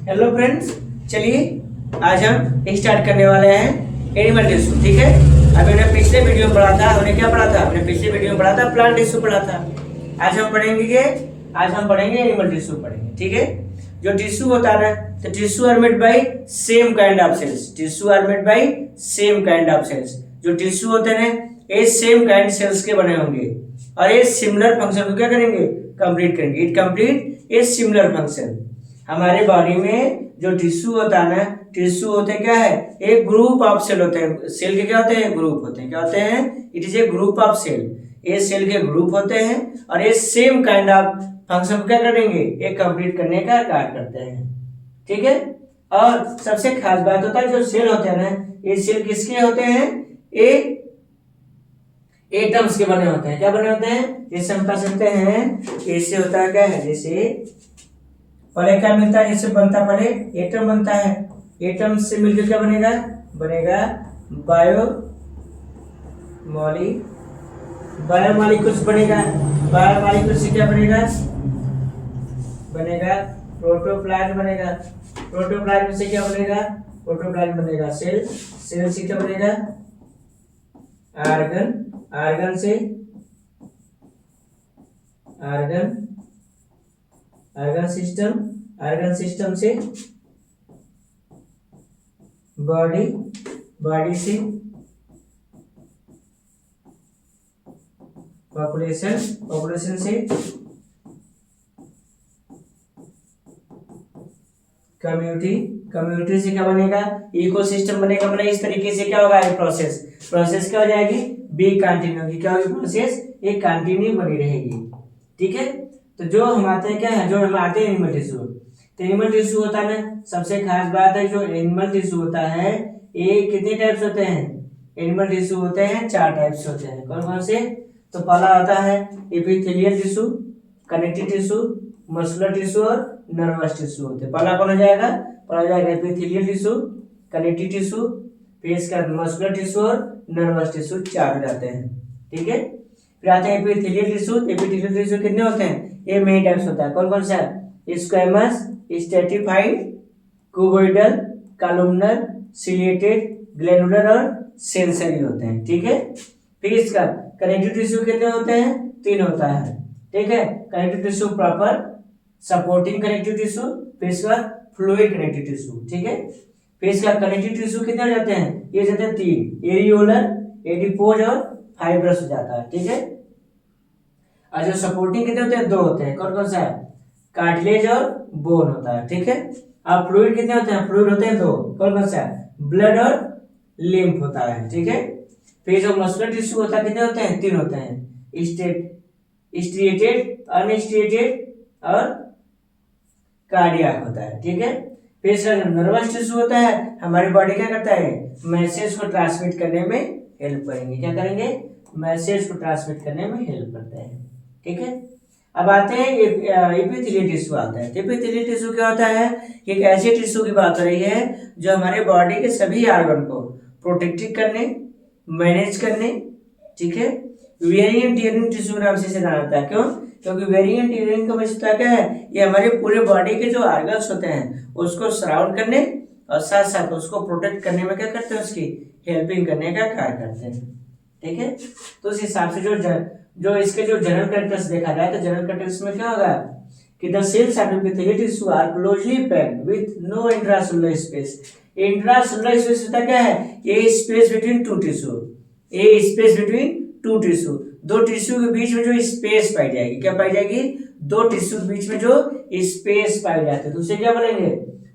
Hello friends, चलिए आज हम स्टार्ट करने वाले हैं एनिमल टिश्यू। ठीक है, अभी हमने पिछले वीडियो में पढ़ा था, हमने क्या पढ़ा था? हमने पिछले वीडियो में पढ़ा था प्लांट टिश्यू पढ़ा था। आज हम पढ़ेंगे एनिमल टिश्यू पढ़ेंगे। ठीक है, जो टिश्यू होता है ना, तो tissue are made by same kind of cells. Tissue are made by same kind of cells. जो टिश्यू होते हैं ये सेम काइंड सेल्स के बने होंगे और ये सिमिलर फंक्शन को क्या करेंगे? कंप्लीट करेंगे। It complete a similar function. हमारे बॉडी में जो टिश्यू होता है ना, टिश्यू होते क्या है? एक ग्रुप ऑफ सेल होते हैं। सेल के क्या होते हैं? ग्रुप होते हैं। क्या होते हैं? It is a group of cell. ये सेल के ग्रुप होते हैं और ये सेम काइंड ऑफ फंक्शन को क्या करेंगे? ये कंप्लीट करने का कार्य करते हैं। ठीक है, और सबसे खास बात होता है जो सेल होते हैं ना, ये सेल किसके होते हैं? ये एटम्स के बने होते हैं। क्या बने होते हैं? जैसे हम कह सकते हैं इससे होता है क्या है, जैसे पहले क्या मिलता है? इससे बनता पहले एटम बनता है। एटम से मिलकर क्या बनेगा? बनेगा बायोमॉलिक्यूल्स बनेगा। बायोमॉलिक्यूल्स से क्या बनेगा? बनेगा प्रोटोप्लाज्म बनेगा। प्रोटोप्लाज्म से क्या बनेगा? प्रोटोप्लाज्म बनेगा सेल। सेल से क्या बनेगा? आर्गन। आर्गन से आर्गन सिस्टम से बॉडी। बॉडी से पॉपुलेशन। पॉपुलेशन से कम्युनिटी। कम्युनिटी से क्या बनेगा? इकोसिस्टम बनेगा। मतलब इस तरीके से क्या होगा? प्रोसेस क्या हो जाएगी? बी कंटिन्यू होगी। क्या होगी प्रोसेस? एक कंटिन्यू बनी रहेगी। ठीक है, तो जो हम आते हैं क्या है, जो हम आते हैं एनिमल टिश्यू। तो एनिमल टिश्यू होता है ना, सबसे खास बात है जो एनिमल टिश्यू होता है ये कितने टाइप्स होते हैं? एनिमल टिश्यू होते हैं 4 टाइप्स होते हैं। कौन कौन से? तो पहला आता है epithelial tissue, connective tissue, muscular tissue और नर्वस टिश्यू होते हैं। पहला कौन हो जाएगा? पहला हो जाएगा एपिथेलियल टिश्यू, कनेक्टिव टिश्यू, फिर इसका मस्कुलर टिश्यू और नर्वस टिश्यू। 4 हो जाते हैं। ठीक है, फिर आते हैं एपिथेलियल टिश्यू। एपिथेलियल टिश्यू कितने होते हैं? ये मेन टाइप्स होता है। कौन कौन सा? Squamous, stratified, cuboidal, columnar, ciliated, glandular और सेंसरी होते हैं। ठीक है, फिर इसका कनेक्टिव टिश्यू कितने होते हैं? 3 होता है। ठीक है, connective tissue proper, supporting connective tissue, फिर इसका फ्लूइड कनेक्टिव टिश्यू। ठीक है, फिर इसका कनेक्टिव टिश्यू कितने हो जाते हैं? ये जाते हैं 3, एरियोलर, एडिपोज और फाइब्रस हो जाता है। ठीक है, और जो सपोर्टिंग कितने होते हैं? 2 होते हैं। कौन कौन सा है? कार्टिलेज और बोन होता है। ठीक है, अब फ्लूइड कितने होते हैं? फ्लूइड होते हैं 2। कौन कौन सा है? ब्लड और लिम्फ होता है। ठीक है, फिर जो मस्कुलर टिश्यू होता है कितने होते हैं? 3 होते हैं, स्ट्रिएटेड, अनस्ट्रिएटेड और कार्डियक होता है। ठीक है, फिर इसका नर्वस टिश्यू होता है, हमारी बॉडी क्या करता है? मैसेज को ट्रांसमिट करने में हेल्प करेंगे। क्या करेंगे? मैसेज को ट्रांसमिट करने में हेल्प करते हैं। ठीक है, अब आते हैं एपिथेलियल टिश्यू आता है। एपिथेलियल टिश्यू क्या होता है? एक ऐसे टिश्यू की बात हो रही है जो हमारे बॉडी के सभी ऑर्गन को प्रोटेक्ट करने, मैनेज करने। ठीक है, वेरिएंट टियरिंग टिश्यू नाम से जाना जाता है। क्यों? क्योंकि वेरिएंट टियरिंग का मतलब क्या है? ये हमारे पूरे बॉडी के जो ऑर्गन्स होते हैं उसको सराउंड करने और साथ साथ उसको प्रोटेक्ट करने में क्या करते हैं? उसकी हेल्पिंग करने का कार्य करते हैं। ठीक है, तो उस हिसाब से जो इसके जो जनरल कैरेक्टर्स देखा जाए तो जनरल कैरेक्टर्स में क्या होगा कि the cells of epithelial tissue are closely packed with no intracellular space. Intracellular space होता क्या है? ये स्पेस बिटवीन टू टिश्यू। ये space between two tissue, 2 tissue के बीच में जो स्पेस पाई जाएगी। क्या पाई जाएगी? 2 टिश्यू के बीच में जो स्पेस पाई जाती है तो उसे क्या बोलेंगे?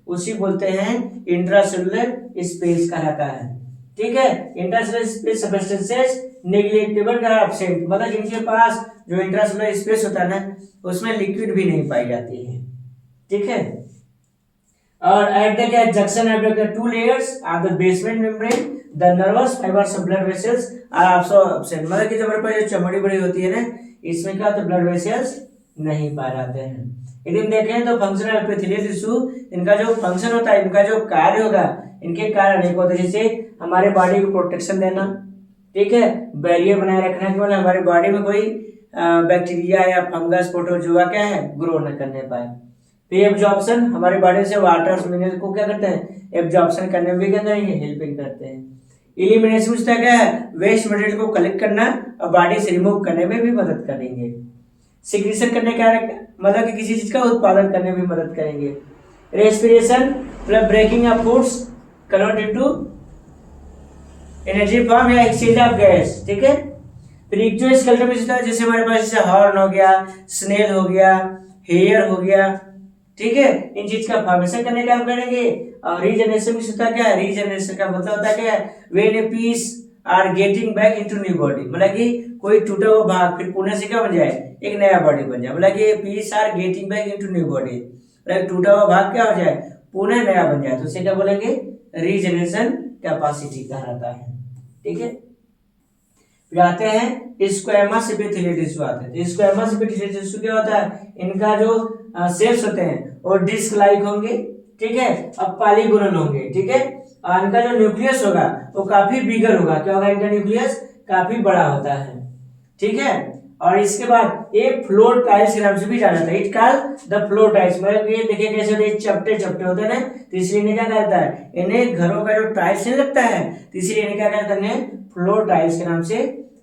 उसी बोलते हैं इंट्रासेलुलर स्पेस कहलाता है। ठीक है, इंट्रासेलुलर स्पेस सब्सटेंसेस नेग्लेक्टेबल का एब्सेंट, मतलब जिनके पास जो इंट्रासेलुलर स्पेस होता है ना उसमें लिक्विड भी नहीं पाई जाती है। ठीक है, और at the junction of the 2 layers of the basement membrane the nervous fibres of blood vessels are also absent. मतलब कि जब हमारे पास जो चमड़ी बड़ी होती है ना इसमें क्या होता है? ब्लड वेसल्स नहीं पाए जाते हैं। यदि देखें तो फंक्शनल एपिथेलियल टिश्यू, इनका जो फंक्शन होता है, इनका जो कार्य होगा, इनके कार्य अनेक होते हैं। जैसे हमारे बॉडी को प्रोटेक्शन देना, ठीक है, बैरियर बनाए रखना कि मतलब हमारी बॉडी में कोई बैक्टीरिया या फंगस प्रोटोजोआ क्या है? ग्रो न करने पाए। फिर एब्जॉर्प्शन, हमारे बॉडी से वाटर मिनरल को क्या करते हैं, एब्जॉर्प्शन करने में भी क्या करेंगे, हेल्पिंग करते हैं। एलिमिनेशन उसका क्या है, वेस्ट मटेरियल को कलेक्ट करना और बॉडी से रिमूव करने में भी मदद करेंगे। सिक्रीशन करने का मतलब कि किसी चीज का उत्पादन करने में भी मदद करेंगे। रेस्पिरेशन मतलब breaking of foods convert into energy form या एक्सचेंज ऑफ गैस, ठीक है। फिर एक्सोस्केलेटन में जैसे हमारे पास जैसे हॉर्न हो गया, स्नेल हो गया, हेयर हो गया, ठीक है, इन चीज का फॉर्मेशन करने का काम करेंगे। और रीजनरेशन में होता क्या है, रीजनरेशन का मतलब होता क्या है, when a piece are getting back into new body, मतलब कि कोई टूटा हुआ भाग फिर पुनः से क्या बन जाए, एक नया बॉडी बन जाए, मतलब कि piece are getting back into new body, मतलब टूटा हुआ भाग क्या हो जाए, पुनः नया बन जाए, तो उसे क्या बोलेंगे, रीजनरेशन कैपेसिटी कहलाता है, ठीक है। फिर आते हैं स्क्वैमस एपिथेलियल टिश्यू आते हैं। स्क्वैमस एपिथेलियल टिश्यू क्या होता है, इनका जो सेल्स होते हैं वो डिस्क लाइक होंगे, ठीक है, अब पॉलीगोनल होंगे, ठीक है, और इनका जो न्यूक्लियस होगा वो काफी बिगर होगा, क्या होगा, इनका न्यूक्लियस काफी बड़ा होता है, ठीक है। और इसके बाद ये फ्लोर टाइल्स के नाम से भी जाना जाता है, it call the floor tiles, मतलब ये देखिए कैसे होते हैं, चपटे चपटे होते हैं ना, तो इसलिए इन्हें क्या कहता है, इन्हें घरों का जो टाइल्स नहीं लगता है, तो इसलिए इन्हें क्या कहते हैं, फ्लोर टाइल्स के नाम से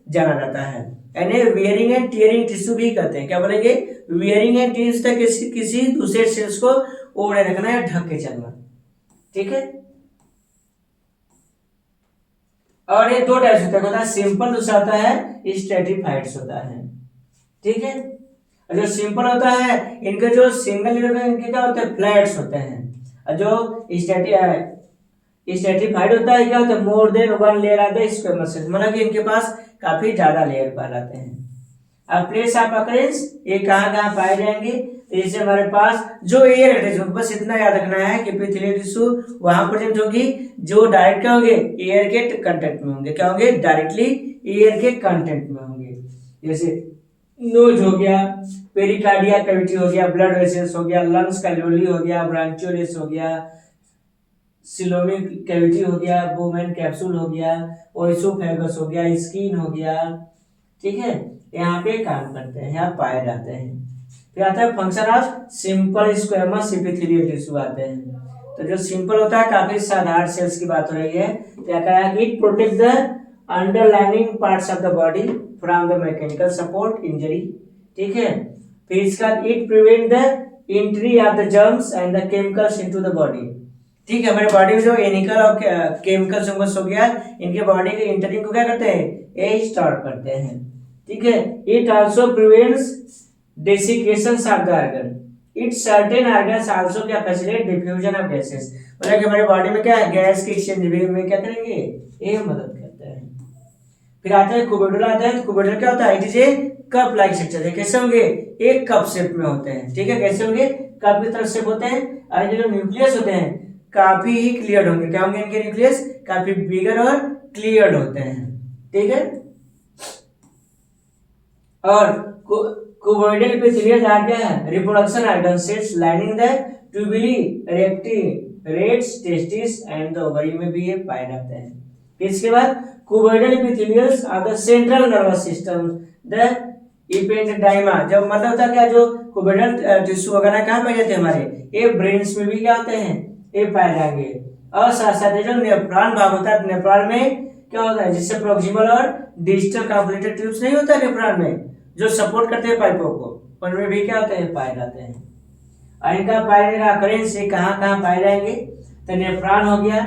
जाना जाता है। इन्हें वियरिंग एंड टियरिंग टिश्यू भी कहते हैं, क्या बोलेंगे, वियरिंग एंड टियरिंग तक किसी दूसरे सेल्स को ओढ़े रखना या ढक के चलना, ठीक है। और ये दो टाइप्स होता है, सिंपल दूसरा होता है स्ट्रेटिफाइड्स होता है, ठीक है। और जो सिंपल होता है इनके जो सिंगल लेयर का इनके क्या होते हैं, फ्लैट्स होते हैं, और जो स्ट्रेटिफाइड होता है क्या होता है, मोर देन वन लेयर आते हैं स्क्वैमस सेल्स, मतलब कि इनके पास काफी ज्यादा लेयर पाए जाते हैं। अब प्लेस ऑफ अकरेंस ये कहाँ कहाँ पाए जाएंगे, जैसे हमारे पास जो एयर एटेच, बस इतना याद रखना है कि एपिथेलियल टिश्यू वहां प्रेजेंट होगी जो डायरेक्ट क्या होंगे, एयर के कंटेंट में होंगे, क्या होंगे, डायरेक्टली एयर के कंटेंट में होंगे, जैसे नोज हो गया, पेरिकार्डिया कैविटी हो गया, ब्लड वेसल्स हो गया, लंग्स का लोली हो गया, ब्रांचियोलेस हो गया, सिलोमिक कैविटी हो गया, बोमेन कैप्सूल हो गया, ओइसोफेगस हो गया, स्किन हो गया, ठीक है, यहाँ पे काम करते हैं, यहाँ पाए जाते हैं। फिर आता है function of simple squamous epithelial tissue आते हैं। तो जो सिंपल होता है काफी साधारण सेल्स की बात हो रही है, क्या कहा है, it protect the underlining parts of the body from the mechanical support injury, ठीक है। फिर इसका it prevent the entry of the germs and the chemicals into the body, ठीक है। हमारे बॉडी में जो एनिकल और केमिकल संघर्ष हो गया, इनके बॉडी के इंटरिंग को क्या करते हैं, ये स्टॉप करते हैं, ठीक है। It also prevents desiccations of the organ, it certain organs also क्या फैसिलिटेट डिफ्यूजन ऑफ गैसेस, मतलब कि हमारे बॉडी में क्या है, गैस के एक्सचेंज में क्या करेंगे, ये मदद करते हैं। फिर आता है कुबेडुला आता है, तो कुबेडुला क्या होता है, it is A cup like structure है, कैसे होंगे, एक कप शेप में होते हैं, ठीक है, कैसे होंगे, कप की तरह शेप होते हैं, और ये जो न्यूक्लियस होते हैं काफी ही क्लियर होंगे, क्या होंगे, इनके न्यूक्लियस काफी बिगर और क्लियर होते हैं, ठीक है। और कुबोइडल एपिथेलियल आ क्या है, reproduction organ cells lining the tubuli रेक्टेरेट्स टेस्टिस एंड द ओवरी में भी ये पाए जाते हैं। फिर इसके बाद cuboidal epithelials are the central nervous system the ependyma, जब मतलब होता है क्या, जो कुबोइडल टिश्यू वगैरह कहाँ पाए जाते हैं हमारे, ये ब्रेन्स में भी क्या होते हैं, ये पाए जाएंगे। और साथ साथ जो नेफ्रॉन भाग होता है, नेफ्रॉन में क्या होता है, जिससे प्रोक्सिमल और डिजिटल कॉम्प्लेटेड ट्यूब्स नहीं होता है नेफ्रॉन में, जो सपोर्ट करते हैं पाइपों को, उनमें भी क्या होते हैं, पाए जाते हैं। और इनका पाए का अकरेंस कहाँ कहाँ पाए जाएंगे, तो नेफ्रॉन हो गया,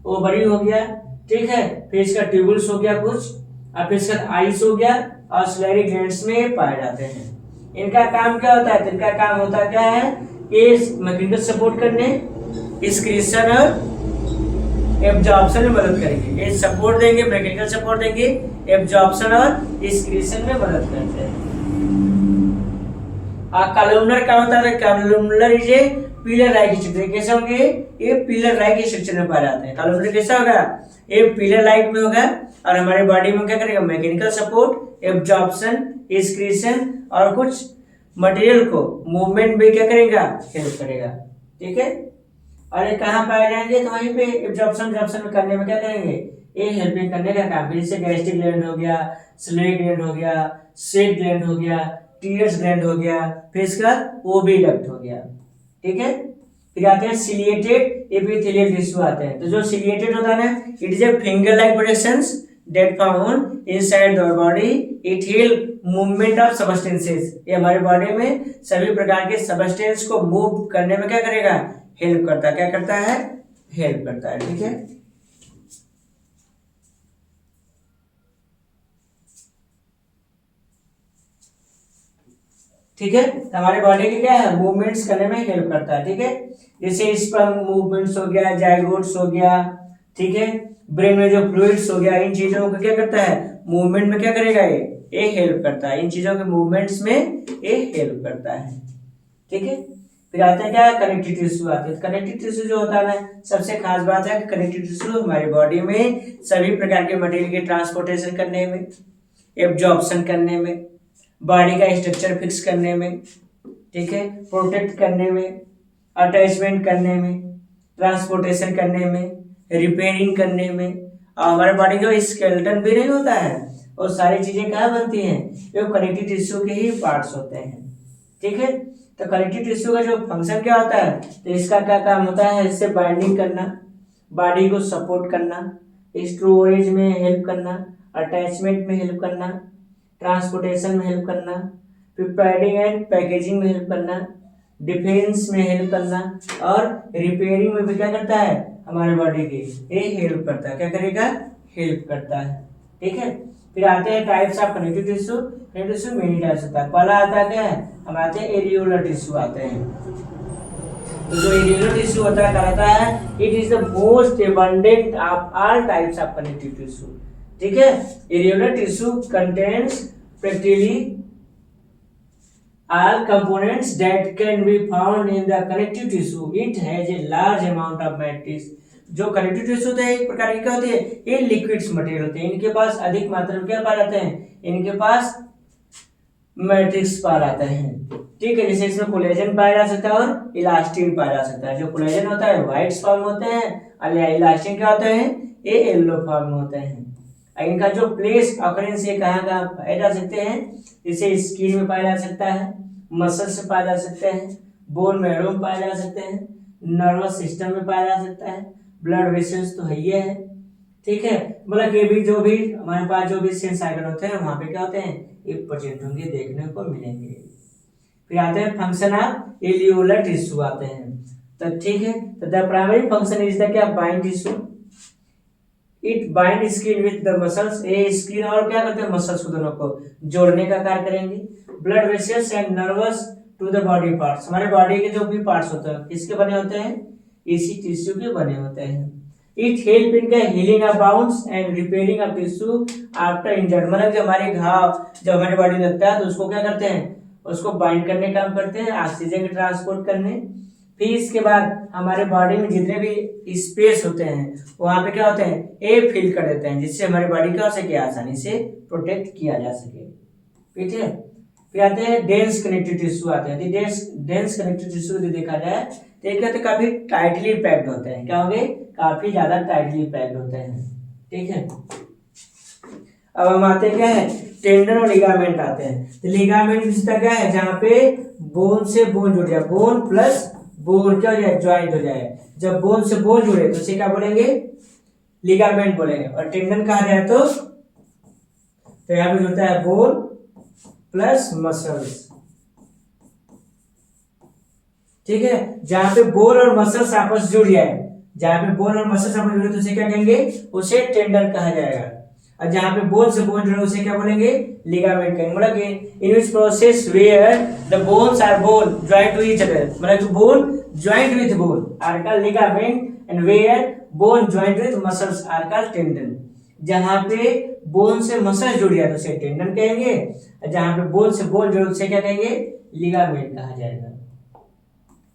ओवरी हो गया, ठीक है, फिर इसका ट्यूबुल्स हो गया कुछ, और फिर इसका आइस हो गया, और सैलिवरी ग्लैंड्स में पाए जाते हैं। इनका काम क्या होता है, तो इनका काम होता क्या है, ये मैकेनिकल सपोर्ट करने, एक्सक्रीशन और एब्जॉर्प्शन में मदद करेंगे, ये सपोर्ट देंगे, मैकेनिकल सपोर्ट देंगे, एब्जॉर्प्शन और एक्सक्रीशन में मदद करते हैं। कॉलमनर क्या होता है, columnar is a pillar like structure, कैसे होंगे, ये पिलर लाइक स्ट्रक्चर में पाए जाते हैं। कॉलमनर कैसा होगा, ये पिलर लाइक में होगा, और हमारे बॉडी में क्या करेगा, मैकेनिकल सपोर्ट, एब्जॉर्प्शन, एक्सक्रीशन और कुछ मटेरियल को मूवमेंट भी क्या करेगा, हेल्प करेगा, ठीक है। और ये कहाँ पाए जाएंगे, तो वहीं पे एब्जॉर्प्शन करने में क्या करेंगे, ये हेल्पिंग करने का काम, जैसे गैस्ट्रिक ग्लैंड हो गया, सैलिवरी ग्लैंड हो गया, स्वेट ग्लैंड हो गया, टीयर्स ग्लैंड हो गया, फिर इसका ओविडक्ट हो गया, ठीक है। फिर आते हैं सिलिएटेड एपिथेलियल टिश्यू आते हैं। तो जो सिलिएटेड होता है ना, it is a finger like projections that found inside the body, it help movement of substances. ये हमारे बॉडी में सभी प्रकार के सबस्टेंस को मूव करने में क्या करेगा, हेल्प करता है। क्या करता है, हेल्प करता है, ठीक है। ठीक है, तो हमारे बॉडी के क्या है, मूवमेंट्स करने में हेल्प करता है, ठीक है। जैसे स्पर्म मूवमेंट्स हो गया, जाइगोट्स हो गया, ठीक है, ब्रेन में जो फ्लूइड्स हो गया, इन चीजों को क्या करता है, मूवमेंट में क्या करेगा, ये हेल्प करता है। इन चीजों के मूवमेंट्स में ये हेल्प करता है, ठीक है। फिर आता है क्या, कनेक्टिव टिश्यू आते हैं। कनेक्टिव टिश्यू जो होता है ना, सबसे खास बात है कि कनेक्टिव टिश्यू हमारी बॉडी में सभी प्रकार के मटेरियल के ट्रांसपोर्टेशन करने में, एब्जॉर्प्शन करने में, बॉडी का स्ट्रक्चर फिक्स करने में, ठीक है, प्रोटेक्ट करने में, अटैचमेंट करने में, ट्रांसपोर्टेशन करने में, रिपेयरिंग करने में। और हमारे बॉडी का स्केलेटन भी नहीं होता है, और सारी चीजें कहाँ बनती हैं, ये कनेक्टिव टिश्यू के ही पार्ट्स होते हैं, ठीक है। तो कनेक्टिव टिश्यू का जो फंक्शन क्या होता है, तो इसका क्या काम होता है, इससे बाइंडिंग करना, बॉडी को सपोर्ट करना, स्टोरेज में हेल्प करना, अटैचमेंट में हेल्प करना, ट्रांसपोर्टेशन में हेल्प करना, फिर पैडिंग एंड पैकेजिंग में हेल्प करना, डिफेंस में हेल्प करना, और रिपेयरिंग में भी क्या करता है, हमारे बॉडी की ये हेल्प करता है। क्या करेगा, हेल्प करता है, ठीक है। फिर आते हैं types of connective tissue. Connective tissue many types होता है। पहला आता है क्या है, हम आते हैं एरियोलर टिश्यू आते हैं। तो जो एरियोलर टिश्यू होता है, कहता है it is the most abundant of all types of connective tissue, ठीक है। Areolar tissue contains practically all components that can be found in the connective tissue. It has a large amount of matrix. जो connective tissue होते हैं एक प्रकार की क्या होती है, ये लिक्विड्स मटेरियल होते हैं। इनके पास अधिक मात्रा में क्या पाए जाते हैं, इनके पास मैट्रिक्स पाए जाते हैं, ठीक है। जैसे इसमें कोलेजन पाया जा सकता है और इलास्टिन पाया जा सकता है। जो कोलेजन होता है व्हाइट फॉर्म होते हैं, और इलास्टिन क्या होते हैं, ये येलो फॉर्म में होते हैं। इनका जो प्लेस ऑकरेंस ये कहाँ कहाँ पाए जा सकते हैं, जैसे स्किन में पाया जा सकता है, मसल से पाए जा सकते हैं, बोन मैरो में पाए जा सकते हैं, नर्वस सिस्टम में पाया जा सकता है, ब्लड वेसल्स तो है ही है, ठीक है। मतलब ये भी जो भी हमारे पास जो भी सेंस आर्गन होते हैं वहां पे क्या होते हैं, ये प्रेजेंट होंगे, देखने को मिलेंगे। फिर आते हैं फंक्शन ऑफ एलियोलर टिश्यू आते हैं। तो ठीक है, तो the primary function is the क्या, bind tissue. It bind skin with the muscles, ये स्किन और क्या करते हैं, मसल्स को दोनों को जोड़ने का कार्य करेंगे। Blood vessels and nervous to the body parts, हमारे बॉडी के जो भी पार्ट्स होते हैं किसके बने होते हैं, इसी टिश्यू के बने होते हैं। It help in the healing of bounds and repairing of tissue after injured, मतलब जो हमारे घाव जब हमारे बॉडी में लगता है तो उसको क्या करते हैं, उसको बाइंड करने का काम करते हैं, ऑक्सीजन के ट्रांसपोर्ट करने। फिर इसके बाद हमारे बॉडी में जितने भी स्पेस होते हैं वहां पे क्या होते हैं, ए फिल कर देते हैं, जिससे हमारी बॉडी क्या हो सके, आसानी से प्रोटेक्ट किया जा सके, ठीक है। फिर आते हैं डेंस कनेक्टिव टिश्यू आते हैं। डेंस कनेक्टिव टिश्यू यदि देखा जाए तो ये कहते हैं काफी टाइटली पैक्ड होते हैं, क्या होंगे, काफी ज्यादा टाइटली पैक्ड होते हैं, ठीक है। अब हम आते हैं क्या है, टेंडन और लिगामेंट आते हैं। तो लिगामेंट जिसका क्या है, जहाँ पे बोन से बोन जुड़ जाए, बोन प्लस बोन क्या हो जाए, ज्वाइंट हो जाए। जब बोन से बोन जुड़े तो उसे क्या बोलेंगे, लिगामेंट बोलेंगे। और टेंडन कहा जाए तो यहाँ पे जुड़ता है बोन प्लस मसल्स, ठीक है। जहां पे बोन और मसल्स आपस जुड़ जाए, जहां पे बोन और मसल्स आपस जुड़े तो उसे क्या कहेंगे, उसे टेंडन कहा जाएगा। और जहां पे बोन से बोन जुड़े उसे क्या बोलेंगे, लिगामेंट कहेंगे। मतलब in which process where the bones are bone joint to each other, मतलब bone joint with bone are called ligament, and where bone joint with muscles are called tendon. जहां पे बोन से मसल जुड़ जाए तो उसे टेंडन कहेंगे, और जहां पे बोन से बोन जुड़े उसे क्या कहेंगे, लिगामेंट कहा जाएगा,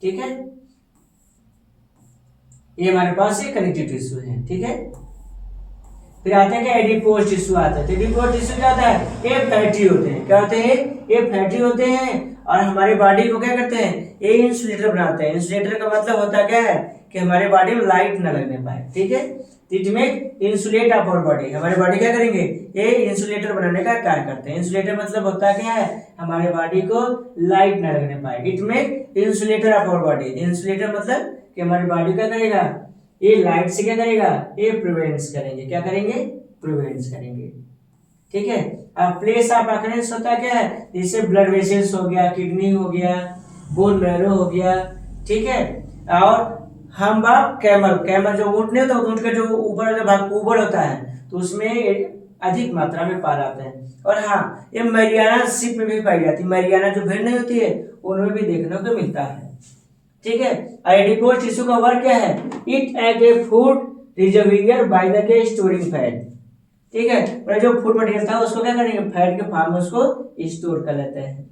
ठीक है। ये हमारे पास एक कनेक्टिव टिश्यू है, ठीक है। फिर आते हैं क्या, एडिपोज टिश्यू आता है। तो एडिपोज टिश्यू क्या होता है, ये फैटी होते हैं, क्या होते हैं, ये फैटी होते हैं, और हमारी बॉडी को क्या करते हैं, ये इंसुलेटर बनाते हैं। इंसुलेटर का मतलब होता क्या है कि हमारे बॉडी में लाइट न लगने पाए, ठीक है। It make insulate our body, हमारे बॉडी क्या करेंगे, ये इंसुलेटर बनाने का कार्य करते हैं। इंसुलेटर मतलब होता क्या है, हमारे बॉडी को लाइट ना लगने पाए। It make insulator our body, insulator मतलब कि हमारी बॉडी क्या करेगा, ये लाइट से क्या करेगा, ये प्रिवेंट्स करेंगे, क्या करेंगे, प्रिवेंट्स करेंगे। ठीक है। अब प्लेस ऑफ अकरेंस होता क्या है, जैसे ब्लड वेसल्स हो गया, किडनी हो गया, बोन मैरो हो गया, ठीक है। और हम बाप कैमल, कैमल जो ऊँट नहीं होता, ऊँट का जो ऊपर जो भाग ऊपर होता है, तो उसमें अधिक मात्रा में पाया जाता है। और हाँ, ये मैरियाना शिप में भी पाई जाती है, मैरियाना जो भेड़ नहीं होती है उनमें भी देखने को मिलता है। ठीक है। एडिपोज टिश्यू का वर्क क्या है, it as a food reservoir by the के स्टोरिंग फैट। ठीक है। और जो फूड मटेरियल था उसको क्या करेंगे, फैट के फॉर्म में उसको स्टोर कर लेते हैं।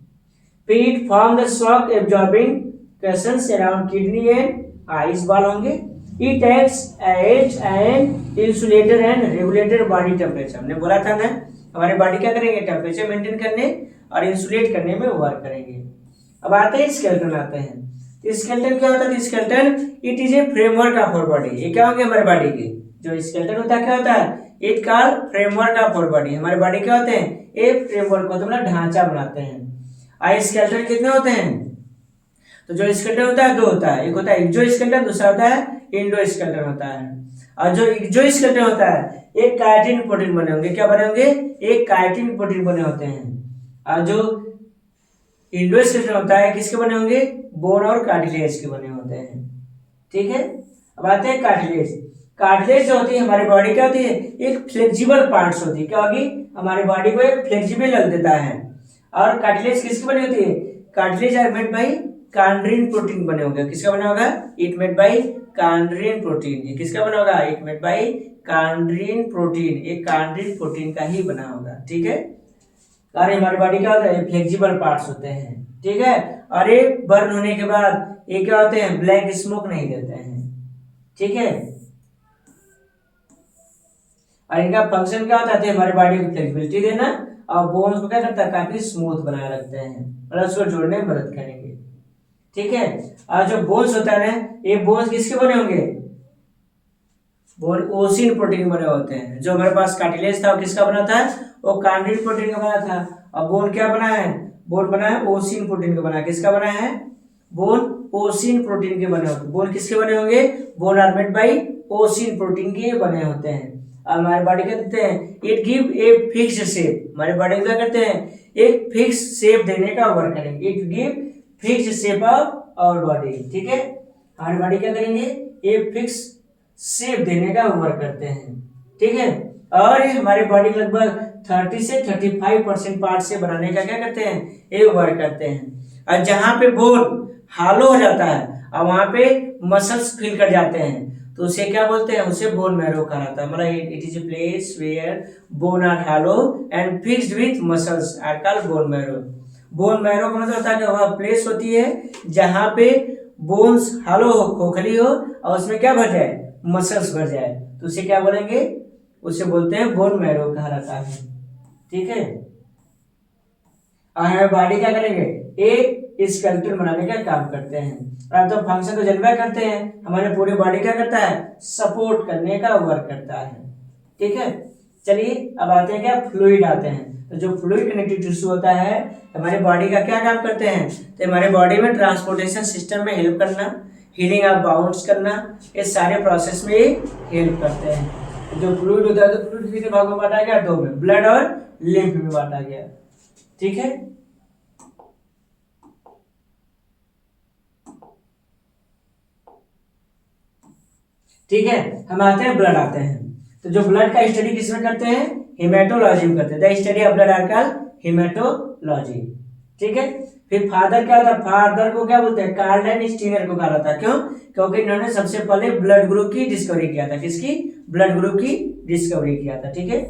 फिर it form the shock absorbing cushions around kidney and eyeball होंगे। It acts as an insulator and regulator body temperature, हमने बोला था ना, हमारे बॉडी क्या करेंगे, टेम्परेचर मेंटेन करने और इंसुलेट करने में वर्क करेंगे। अब आते हैं स्केलेटन, आते हैं स्केलेटन क्या होता है, skeleton it is a framework of our body. ये क्या होंगे हमारे बॉडी के, जो स्केलेटन होता है क्या होता है, it call framework of our body. हमारे बॉडी क्या होते हैं, एक फ्रेमवर्क होता है, मतलब ढांचा बनाते हैं। और स्केलेटन कितने होते हैं, तो जो स्केलेटन होता है दो होता है, एक होता है एक्सो स्केलेटन, दूसरा होता है इंडो स्केलेटन होता है। और जो एक्सो स्केलेटन होता है एक काइटिन प्रोटीन बने होंगे, क्या बने होंगे, एक काइटिन प्रोटीन बने होते हैं। और जो इंडो स्केलेटन होता है किसके बने होंगे, बोन और कार्टिलेज के बने होते हैं। ठीक है। अब आते हैं कार्टिलेज। कार्टिलेज जो होती है हमारी बॉडी क्या होती है, एक फ्लेक्सिबल पार्ट्स होती है, क्या होगी, हमारी बॉडी को एक फ्लेक्सिबल रख देता है। और कार्टिलेज किसकी बनी होती है, cartilage are made by chondrin protein बने होंगे, किसका बना होगा, it made by chondrin protein. ये किसका बना होगा, it made by chondrin protein, एक कॉन्ड्रिन प्रोटीन का ही बना होगा। ठीक है। और हमारी बॉडी क्या होता है, फ्लेक्सिबल पार्ट्स होते हैं। ठीक है। और ये बर्न होने के बाद ये क्या होते हैं, ब्लैक स्मोक नहीं देते हैं। ठीक है। और इनका फंक्शन क्या होता है, हमारे बॉडी को फ्लेक्सिबिलिटी देना और बोन्स को क्या करता है, काफी स्मूथ बनाए रखते हैं, मतलब उसको जोड़ने में मदद करेंगे। ठीक है। और जो बोन्स होता है ना, ये बोन्स किसके बने होंगे, बोन ओसिन प्रोटीन बने होते हैं। जो हमारे पास कार्टिलेज था वो किसका बना था, वो कॉन्ड्रिन प्रोटीन का बना था। और बोन क्या बना है, बोन बना है ओसिन प्रोटीन का बना है, किसका बना है, बोन ओसिन प्रोटीन के बने होते हैं। बोन किसके बने होंगे, bone are made by ossein protein के बने होते हैं। और हमारे बॉडी क्या देते हैं, it give a fixed shape, हमारे बॉडी क्या करते हैं, एक फिक्स शेप देने का वर्क करेंगे। It give fixed shape of our body. ठीक है। हमारी बॉडी क्या करेंगे, एक फिक्स शेप देने का वर्क करते हैं। ठीक है। और ये हमारे बॉडी लगभग 30 से 35% पार्ट से बनाने का क्या करते हैं, ये वर्क करते हैं। और जहां पे बोन हालो हो जाता है और वहां पे मसल्स फिल कर जाते हैं, तो उसे क्या बोलते हैं, उसे बोन मैरो कहा जाता है। मतलब it is a place where bone are hollow and fixed with muscles are called bone marrow. Bone marrow का मतलब होता है कि वह प्लेस होती है जहां पे बोन्स हालो हो, खोखली हो, और उसमें क्या भर जाए, मसल्स भर जाए, तो उसे क्या बोलेंगे, उसे बोलते हैं बोन मैरो कहा जाता है। ठीक है। और बॉडी क्या करेंगे, एक स्केलेटन बनाने का काम करते हैं। और तो फंक्शन तो जनवा करते हैं, हमारे पूरी बॉडी क्या करता है, सपोर्ट करने का वर्क करता है। ठीक है। चलिए अब आते हैं क्या, फ्लूइड आते हैं। तो जो फ्लूइड कनेक्टिव टिश्यू होता है हमारे बॉडी का क्या काम करते हैं, तो हमारे बॉडी में ट्रांसपोर्टेशन सिस्टम में हेल्प करना, हीलिंग ऑफ बाउंड्स करना, ये सारे प्रोसेस में हेल्प करते हैं। जो फ्लूइड होता है तो फ्लूइड कितने भागों में बांटा गया, दो में, ब्लड और लिम्फ में बांटा गया। ठीक है। ठीक है। हम आते हैं ब्लड आते हैं। तो जो ब्लड का स्टडी किसमें करते हैं, हेमेटोलॉजी में करते हैं। The study of blood are called haematology. ठीक है। फिर फादर क्या होता है, फादर को क्या बोलते हैं, कार्ल एंड स्टीनर को कहा जाता है। क्यों, क्योंकि इन्होंने सबसे पहले ब्लड ग्रुप की डिस्कवरी किया था। किसकी, ब्लड ग्रुप की डिस्कवरी किया था। ठीक है।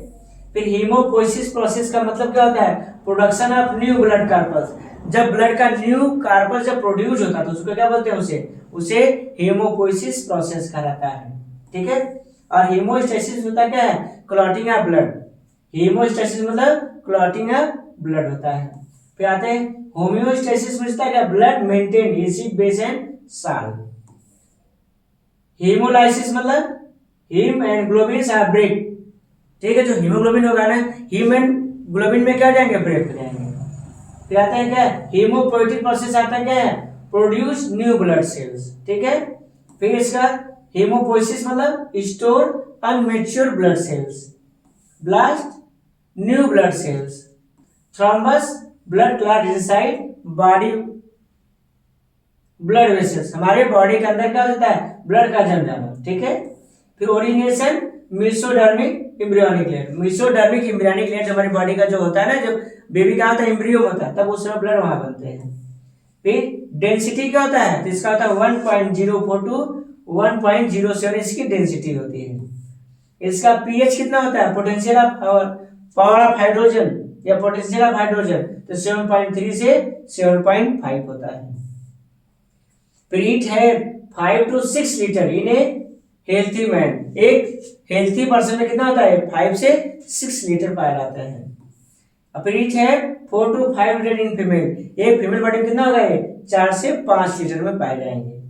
फिर हीमोपोइसिस प्रोसेस का मतलब क्या होता है, production of new blood corpus. जब ब्लड का न्यू कार्पस जब प्रोड्यूस होता है तो उसको क्या बोलते हैं, उसे हीमोपोइसिस प्रोसेस कहा जाता है। ठीक है। और हीमोस्टेसिस होता क्या है, क्लॉटिंग ऑफ ब्लड। हीमोस्टेसिस मतलब क्लॉटिंग ऑफ ब्लड होता है। फिर आते हैं होम्योस्टेसिस में क्या, blood maintain acid base and salt. Haemolysis मतलब haem and globin are break. ठीक है, जो हीमोग्लोबिन होगा ना, हीम एंड ग्लोबिन में क्या हो जाएंगे, ब्रेक हो जाएंगे। फिर आता है क्या, हीमोपोएटिक प्रोसेस आता है क्या है, प्रोड्यूस न्यू ब्लड सेल्स। ठीक है, फिर इसका हीमोपोइसिस मतलब store immature blood cells, blast new blood cells, thrombus blood clot inside body blood vessels, हमारे बॉडी के अंदर क्या होता है, ब्लड का जम जाना। ठीक है, फिर origination mesodermic embryonic layer. Mesodermic embryonic layer हमारी बॉडी का जो होता है ना, जब बेबी का होता है एम्ब्रियो होता है तब उस समय ब्लड वहां बनते हैं। फिर डेंसिटी क्या होता है, तो इसका होता है 1.04 टू 1.07 इसकी डेंसिटी होती है। इसका पीएच कितना होता है, potential of power of hydrogen या पोटेंशियल ऑफ हाइड्रोजन, तो 7.3 से 7.5 होता है। फिर इट है 5 to 6 litre in A healthy man, एक हेल्थी पर्सन में कितना होता है, 5 से 6 लीटर पाया जाता है। फिर इट है 4 to 5 लीटर इन फीमेल, एक फीमेल बॉडी में कितना होगा, 4 से 5 लीटर में पाए जाएंगे।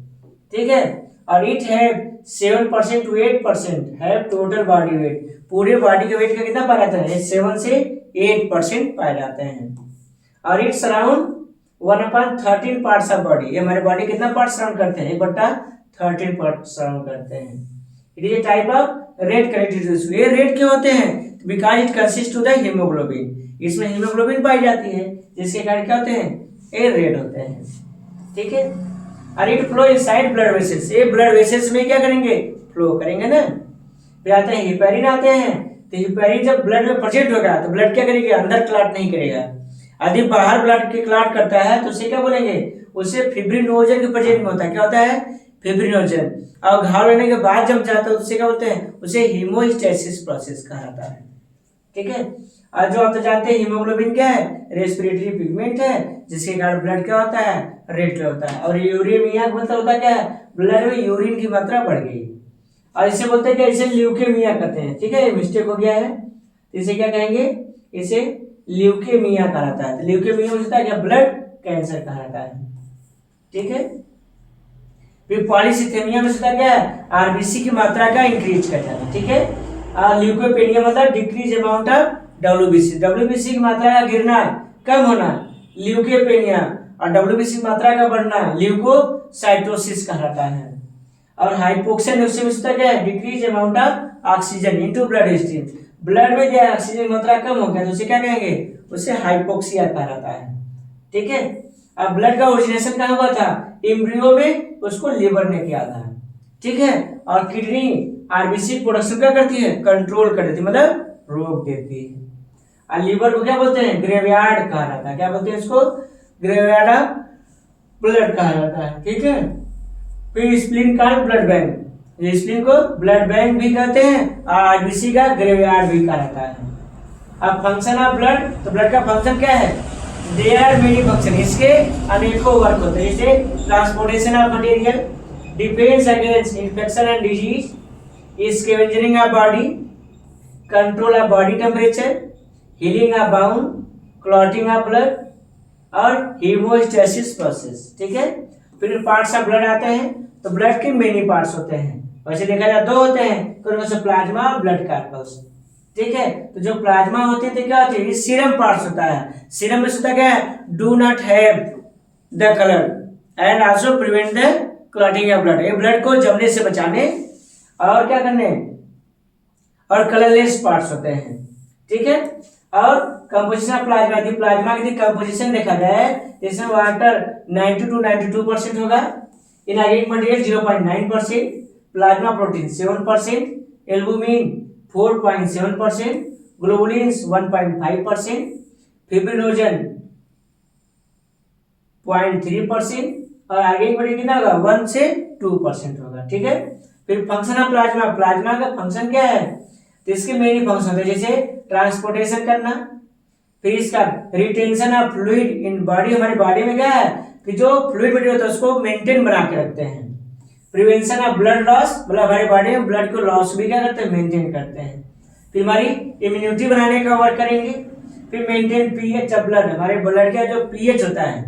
ठीक है, और इट है 7% to 8% है टोटल बॉडी वेट, पूरे बॉडी के वेट का कितना पाया जाता है, 7 से 8% पाए जाते हैं। और it's around 1/13 parts of body, ये हमारे बॉडी कितना पार्ट सराउंड करते हैं, 1/13 पार्ट सराउंड करते हैं। It is A type of red connective tissue. ये रेड क्यों होते हैं, because it consist to the haemoglobin, इसमें हीमोग्लोबिन पाई जाती है, जिसके कारण क्या होते हैं, ये रेड होते हैं। ठीक है, और it flow inside blood vessels, ये ब्लड वेसल्स में क्या करेंगे, फ्लो करेंगे ना। फिर आते हैं हिपेरिन आते हैं, तो हिपेरिन जब ब्लड में प्रेजेंट होगा तो ब्लड क्या करेगा, अंदर क्लॉट नहीं करेगा। यदि बाहर ब्लड के क्लॉट करता है तो उसे क्या बोलेंगे, उसे फिब्रिनोजन के प्रेजेंट में होता है, क्या होता है, फिब्रिनोजन। और घाव लेने के बाद जब जाता है उसे क्या बोलते हैं, उसे हीमोस्टैसिस प्रोसेस कहा जाता है। ठीक है, और जो आप तो जानते हैं हीमोग्लोबिन क्या है, रेस्पिरेटरी पिगमेंट है, जिसके कारण ब्लड क्या होता है, रेड कलर होता है। और यूरेमिया का मतलब होता क्या है, ब्लड में यूरिन की मात्रा बढ़ गई, और इसे बोलते हैं क्या, इसे ल्यूकेमिया कहते हैं। ठीक है, मिस्टेक हो गया है, तो इसे क्या कहेंगे, इसे ल्यूकेमिया कहा जाता है। तो ल्यूकेमिया में होता है क्या, ब्लड कैंसर कहा जाता है। ठीक है, फिर पॉलीसिथेमिया में होता क्या है, आरबीसी की मात्रा का इंक्रीज कर जाना। ठीक है, और ल्यूकोपेनिया मतलब decrease amount of WBC, WBC की मात्रा का गिरना, कम होना, ल्यूकोपेनिया, और डब्ल्यूबीसी की मात्रा का बढ़ना ल्यूकोसाइटोसिस कहा जाता है। और हाइपोक्सिया में होता क्या है, decrease amount of oxygen into blood stream, blood में जो ऑक्सीजन की मात्रा कम हो गया तो उसे क्या कहेंगे, उसे हाइपोक्सिया कहा जाता है। ठीक है, अब ब्लड का ओरिजिनेशन कहाँ हुआ था, एम्ब्रियो में, उसको लिवर ने किया था। ठीक है, और किडनी आरबीसी प्रोडक्शन क्या करती है, कंट्रोल कर देती है, मतलब रोक देती है। और लिवर को क्या बोलते हैं, ग्रेवयार्ड कहा जाता है, क्या बोलते हैं इसको, ग्रेवयार्ड ऑफ ब्लड कहा जाता है। ठीक है, फिर स्प्लीन का ब्लड बैंक, स्प्लीन को ब्लड बैंक भी कहते हैं, और आरबीसी का ग्रेवयार्ड भी कहा जाता है। अब फंक्शन ऑफ ब्लड, तो ब्लड का फंक्शन क्या है, देयर आर मेनी फंक्शन, इसके अनेकों वर्क होते हैं, जैसे transportation of material, defence against infection and disease, scavengering of body, control of body temperature, healing of bound, clotting of blood, और हीमोस्टैसिस प्रोसेस। ठीक है, फिर पार्ट्स ऑफ ब्लड आते हैं, तो ब्लड के मेनी पार्ट्स होते हैं, वैसे देखा जाए 2 होते हैं, तो उनमें से प्लाज्मा और ब्लड कार्पल्स। ठीक है, तो जो प्लाज्मा होते हैं तो क्या होती है, सीरम पार्ट्स होता है, सीरम में होता क्या है, do not have the colour and also prevent the clotting of blood, ये ब्लड को जमने से बचाने और क्या करने, और कलरलेस पार्ट्स होते हैं। ठीक है, और कंपोजिशन ऑफ प्लाज्मा, यदि प्लाज्मा की कंपोजिशन देखा जाए, इसमें वाटर 90 to 92% होगा, inorganic material 0.9%, plasma protein 7%, albumin 4.7%, globulins 1.5%, fibrinogen 0.3%, और ऑर्गेनिक मटेरियल कितना होगा, 1 से 2% होगा। ठीक है, फिर फंक्शन ऑफ प्लाज्मा, प्लाज्मा का फंक्शन क्या है, तो इसके मेन फंक्शन होते हैं, जैसे ट्रांसपोर्टेशन करना, फिर इसका retention of fluid in body, हमारी बॉडी में क्या है कि जो फ्लूइड मटेरियल होता है उसको मेंटेन बना के रखते हैं, प्रिवेंशन ऑफ ब्लड लॉस, मतलब हमारी बॉडी में ब्लड को लॉस भी क्या करते हैं, मेंटेन करते हैं। फिर हमारी इम्यूनिटी बनाने का वर्क करेंगे, फिर मेंटेन पीएच ऑफ ब्लड, हमारे ब्लड का जो पीएच होता है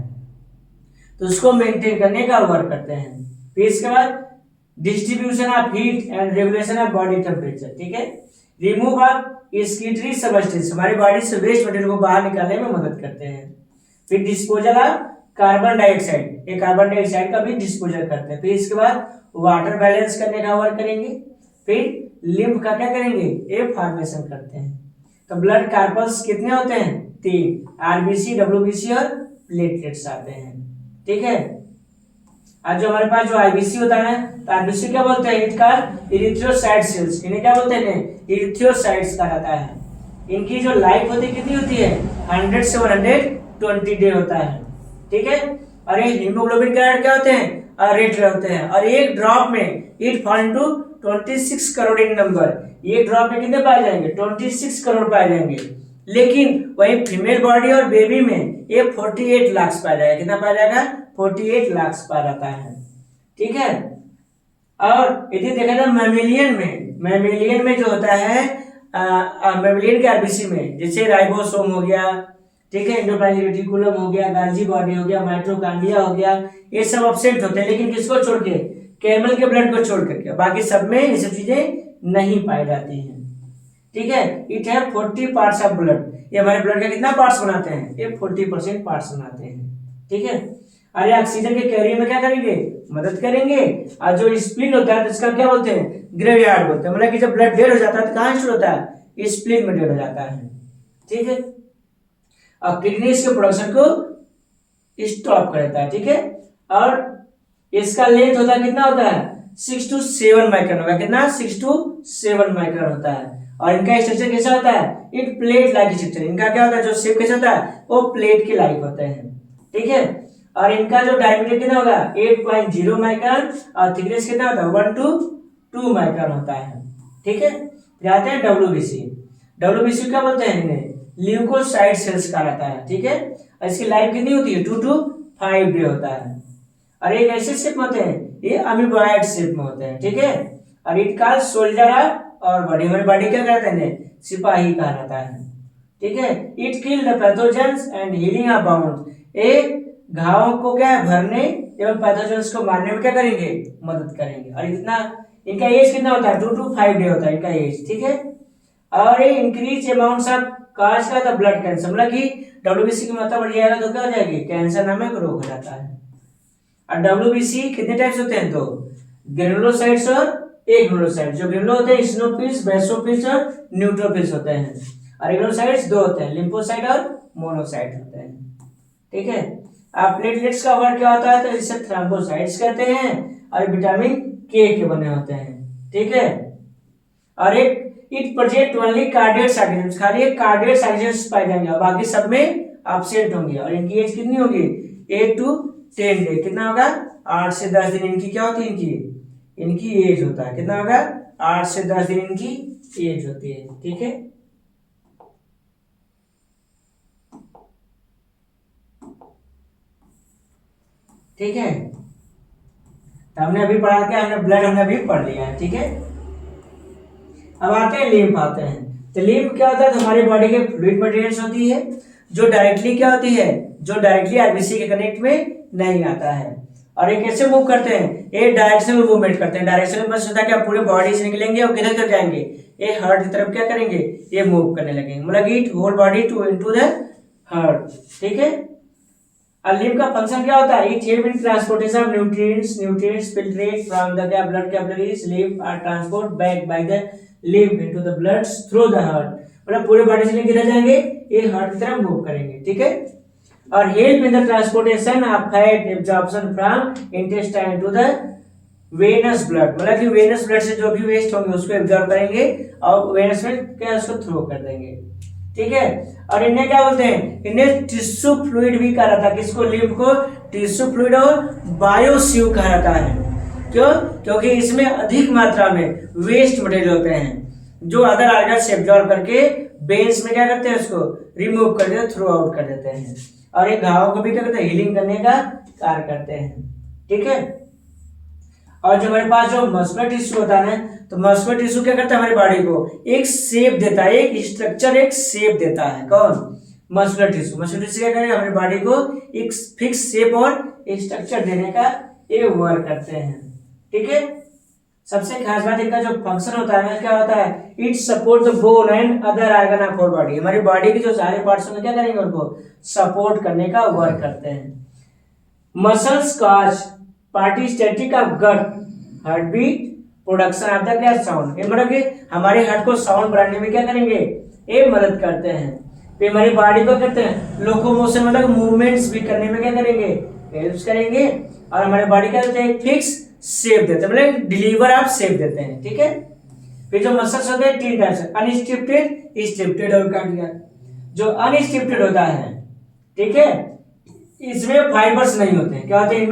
तो उसको मेंटेन करने का वर्क करते हैं। फिर इसके बाद distribution of heat and regulation of body temperature, ठीक है। रिमूव ऑफ स्कीटरी सबस्टेंस, हमारी बॉडी से वेस्ट मटेरियल को बाहर निकालने में मदद करते हैं। फिर डिस्पोजल ऑफ कार्बन डाइऑक्साइड, ये कार्बन डाइऑक्साइड का भी डिस्पोजल करते हैं। फिर इसके बाद वाटर बैलेंस करने का वर्क करेंगे। फिर लिम्फ का क्या करेंगे, ए फॉर्मेशन करते हैं। तो ब्लड कार्पल्स कितने होते हैं, 3, आरबीसी, डब्ल्यूबीसी और प्लेटलेट्स आते हैं, ठीक है। आज जो हमारे पास जो आईबीसी होता है, तो आईबीसी क्या बोलते हैं, इनका इरिथ्रोसाइट सेल्स, इन्हें क्या बोलते हैं, इरिथ्रोसाइट्स कहा जाता है। इनकी जो लाइफ होती है कितनी होती है, 100 से 120 डे होता है, ठीक है। और ये हीमोग्लोबिन क्या होते हैं, रेड होते हैं। और एक ड्रॉप में it fall into 26 crore in number, ये ड्रॉप में कितने पाए जाएंगे, 26 करोड़ पाए जाएंगे। लेकिन वही फीमेल बॉडी और बेबी में ये 48 लाख पाया जाएगा, कितना पाया जाएगा, 48 लाख पाया जाता है, ठीक है। और यदि देखा जाए मैमिलियन में जो होता है, मैमिलियन के आरबीसी में जैसे राइबोसोम हो गया, ठीक है, एंडोप्लाज्मिक रेटिकुलम हो गया, गाल्जी बॉडी हो गया, माइटोकॉन्ड्रिया हो गया, ये सब एब्सेंट होते हैं। लेकिन किसको छोड़ के, कैमल के ब्लड को छोड़ करके, बाकी सब में ये सब चीजें नहीं पाई जाती हैं, ठीक है। इट है 40 पार्ट्स ऑफ ब्लड, ये हमारे ब्लड का कितना पार्ट्स बनाते हैं, ये 40% पार्ट्स बनाते हैं, ठीक है। अरे ऑक्सीजन के कैरियर में क्या करेंगे, मदद करेंगे। और जो स्प्लीन होता है तो इसका क्या बोलते हैं, ग्रेवयार्ड बोलते हैं। मतलब कि जब ब्लड डेड हो जाता है तो कहाँ स्टोर होता है, स्प्लीन में डेड हो जाता है, ठीक है। और किडनी इसके प्रोडक्शन को स्टॉप कर देता है, ठीक है। और इसका लेंथ होता है कितना होता है, 6 to 7 माइक्रोन होगा, कितना, 6 to 7 माइक्रोन होता है। और इनका स्ट्रक्चर कैसा होता है, इट प्लेट लाइक स्ट्रक्चर, इनका क्या होता है, जो शेप कैसा होता है, वो प्लेट के लाइक होते हैं, ठीक है। और इनका जो डायमीटर कितना होगा, 8.0 माइक्रोन, और थिकनेस कितना होता है, 1 to 2 माइक्रोन होता है, ठीक है। जाते हैं डब्ल्यूबीसी क्या बोलते हैं, इन्हें ल्यूकोसाइट सेल्स कहा जाता है, ठीक है। और इसकी लाइफ कितनी होती है, 2 to 5 डे होता है। और एक ऐसे शेप में होते हैं, ये अमीबॉइड शेप में होते हैं, ठीक है। और इट कॉल्ड सोल्जर और बॉडी, हमारी बॉडी क्या कहते हैं, सिपाही कहा जाता है, ठीक है। It kill the pathogens and healing of bounds, ये घावों को क्या है, भरने एवं पैथोजेंस को मारने में क्या करेंगे, मदद करेंगे। और इतना इनका एज कितना होता है, 2 to 5 डे होता है इनका एज, ठीक है। और ये इंक्रीज अमाउंट्स ऑफ काज का ब्लड कैंसर, मतलब कि डब्ल्यूबीसी की मात्रा बढ़ जाएगा तो क्या हो जाएगी, कैंसर नामक रोग हो जाता है। और डब्ल्यूबीसी कितने टाइप्स होते हैं, तो ग्रेनुलोसाइट्स और एग्रेनुलोसाइट्स। जो ग्रेनुलो होते हैं इसिनोफिल्स, बेसोफिल्स और न्यूट्रोफिल्स होते हैं। और एग्रेनुलोसाइट्स 2 होते हैं, लिम्फोसाइट और मोनोसाइट होते हैं, ठीक है। अब प्लेटलेट्स का वर्क क्या होता है, तो इसे थ्रोम्बोसाइट्स कहते हैं और विटामिन के बने होते हैं, ठीक है। और एक it project only cardiac cycles, खाली कार्डियक साइकिल्स पाए जाएंगे और बाकी सब में एब्सेंट होंगे। और इनकी एज कितनी होगी, 8 to 10 डे, कितना होगा, 8 से 10 दिन इनकी क्या होती है, इनकी एज होता है, कितना होगा, 8 से 10 दिन इनकी एज होती है, ठीक है। ठीक है, तो हमने अभी पढ़ा क्या, हमने ब्लड हमने अभी पढ़ लिया है, ठीक है। अब आते हैं लिम्फ आते हैं। तो लिम्फ क्या होता है, तो हमारी बॉडी के फ्लूइड मटेरियल्स होती है जो डायरेक्टली क्या होती है, जो डायरेक्टली आरबीसी के कनेक्ट में नहीं आता है। और ये कैसे मूव करते हैं, ये डायरेक्शनल मूवमेंट करते हैं। डायरेक्शनल मतलब होता है कि पूरे बॉडी से निकलेंगे और किधर तक जाएंगे, ये हार्ट की तरफ क्या करेंगे, ये मूव करने लगेंगे, मतलब it whole body to into the heart, ठीक है। और लिम्फ का फंक्शन क्या होता है, it help in transportation of nutrients filtrate from the blood capillaries, lymph are transport back by the lymph into the blood through the heart, मतलब पूरे body से किधर जाएंगे, ये हार्ट की तरफ मूव करेंगे, ठीक है। और help in the transportation of fat absorption from intestine to the venous blood, मतलब कि वेनस ब्लड से जो भी वेस्ट होंगे उसको एब्जॉर्ब करेंगे और वेनस में क्या उसको थ्रो कर देंगे, ठीक है। और इन्हें क्या बोलते हैं, इन्हें टिश्यू फ्लूइड भी कहा जाता है, किसको, लिम्फ को टिश्यू फ्लूइड और बायोस्यू कहा जाता है। क्यों, क्योंकि इसमें अधिक मात्रा में वेस्ट मटेरियल होते हैं जो अदर ऑर्गन से एब्जॉर्ब करके वेन्स में क्या करते हैं, उसको रिमूव कर देते हैं, थ्रो आउट कर देते हैं। और ये घावों को भी क्या करते हैं, हीलिंग करने का कार्य करते हैं, ठीक है। और जो हमारे पास जो मस्कुलर टिश्यू होता है, तो मस्कुलर टिश्यू क्या करता है, हमारी बॉडी को एक शेप देता है, एक स्ट्रक्चर, एक शेप देता है। कौन, मस्कुलर टिश्यू। मस्कुलर टिश्यू क्या करेगा, हमारी बॉडी को एक फिक्स शेप और एक स्ट्रक्चर देने का ये वर्क करते हैं, ठीक है। सबसे खास बात इनका जो फंक्शन होता है क्या होता है, it support the bone and other organ of our body, हमारी बॉडी के जो सारे पार्ट्स होंगे क्या करेंगे, उनको सपोर्ट करने का वर्क करते हैं। Muscles cause party static of gut heart beat production of the क्या साउंड, मतलब कि हमारे हार्ट को साउंड बनाने में क्या करेंगे, ये मदद करते हैं। फिर हमारी बॉडी को करते हैं लोकोमोशन, मतलब मूवमेंट्स भी करने में क्या करेंगे, हेल्प करेंगे। और हमारे बॉडी क्या देते हैं, फिक्स शेप देते हैं, मतलब डिलीवर ऑफ शेप देते हैं, ठीक है। फिर जो मसल्स होते हैं 3 टाइप्स, अनस्ट्रिप्टेड, स्ट्रिप्टेड और कार्डियक। जो अनस्ट्रिप्टेड होता है, ठीक है, इसमें फाइबर्स नहीं होते हैं। क्या होते हैं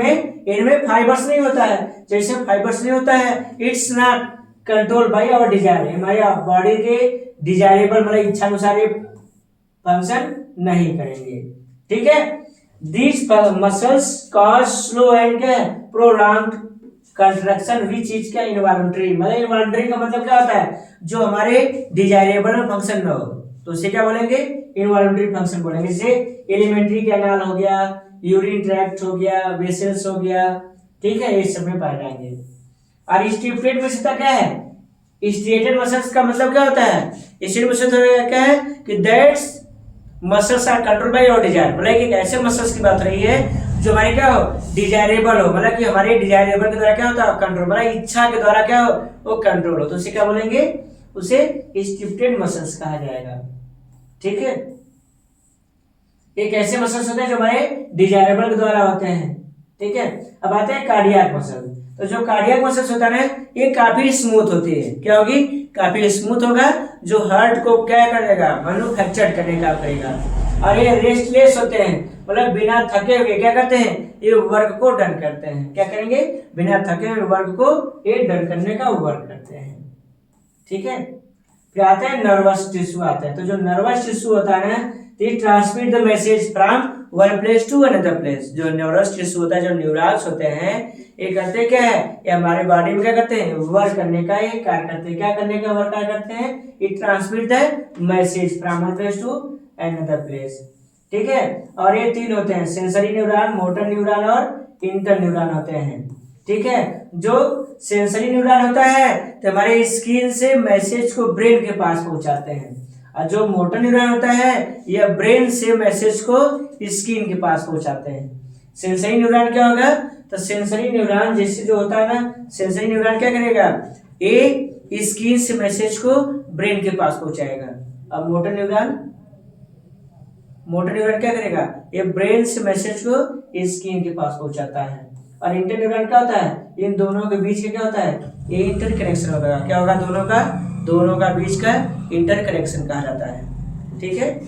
इनमें फाइबर्स नहीं होता है। जैसे फाइबर्स नहीं होता है, it's not control by our desire, हमारे बॉडी के डिजायरेबल मतलब इच्छा अनुसार फंक्शन नहीं करेंगे, ठीक है। These muscles cause slow and prolonged contraction which is क्या involuntary, मतलब involuntary का मतलब क्या होता है, जो हमारे डिजायरेबल में फंक्शन न हो तो उसे क्या बोलेंगे, इनवॉलंटरी फंक्शन बोलेंगे। जैसे एलिमेंट्री कैनाल हो गया, यूरिन ट्रैक्ट हो गया, वेसल्स हो गया, ठीक है, ये सब में पाए जाएंगे। और स्टिफनेट मसल क्या है, स्ट्रेटेड मसल्स का मतलब क्या होता है, स्ट्रेटेड मसल क्या है कि that's muscles are control by your desire, मतलब कि ऐसे मसल्स की बात रही है जो हमारे क्या हो, डिजायरेबल हो, मतलब कि हमारे डिजायरेबल के द्वारा क्या होता है, कंट्रोल, मतलब इच्छा के द्वारा क्या हो, वो कंट्रोल हो, तो उसे क्या बोलेंगे, उसे स्टिफनेड मसल्स कहा जाएगा, ठीक है। एक ऐसे मसल्स होते हैं जो हमारे डिजायरेबल के द्वारा होते हैं, ठीक है। अब आते हैं कार्डियक मसल। तो जो कार्डियक मसल्स होता है ये काफी स्मूथ होती है, क्या होगी, काफी स्मूथ होगा, जो हार्ट को क्या करेगा, मैन्युफैक्चर करने का करेगा। और ये रेस्टलेस होते हैं, मतलब बिना थके हुए क्या करते हैं, ये वर्क को डन करते हैं। क्या करेंगे, बिना थके हुए वर्क को ये डन करने का वर्क करते हैं, ठीक है। फिर आते हैं नर्वस टिश्यू आते हैं। तो जो नर्वस टिश्यू होता है ना, it transmit the message from one place to another place। जो न्यूरस टिश्यू होता है, जो न्यूरॉन्स होते हैं, ये करते क्या है, ये हमारे बॉडी में क्या करते हैं, वर्क करने का ये कार्य करते हैं। क्या करने का वर्क कार्य करते हैं, it transmit the message from one place to another place, ठीक है। और ये 3 होते हैं, सेंसरी न्यूरॉन, मोटर न्यूरॉन और इंटर न्यूरॉन होते हैं, ठीक है। जो सेंसरी न्यूरॉन होता है तो हमारे स्किन से मैसेज को ब्रेन के पास पहुंचाते हैं, और जो मोटर न्यूरॉन होता है यह ब्रेन से मैसेज को स्किन के पास पहुंचाते हैं। सेंसरी न्यूरॉन क्या होगा, तो सेंसरी न्यूरॉन जैसे जो होता है ना, सेंसरी न्यूरॉन क्या करेगा, ये स्किन से मैसेज को ब्रेन के पास पहुंचाएगा। अब मोटर न्यूरॉन क्या करेगा, ये ब्रेन से मैसेज को स्किन के पास पहुंचाता है। और इंटर न्यूरॉन क्या होता है, इन दोनों के बीच का क्या होता है, ये इंटर कनेक्शन होगा। क्या होगा, दोनों का बीच का इंटर कनेक्शन कहा जाता है, ठीक है।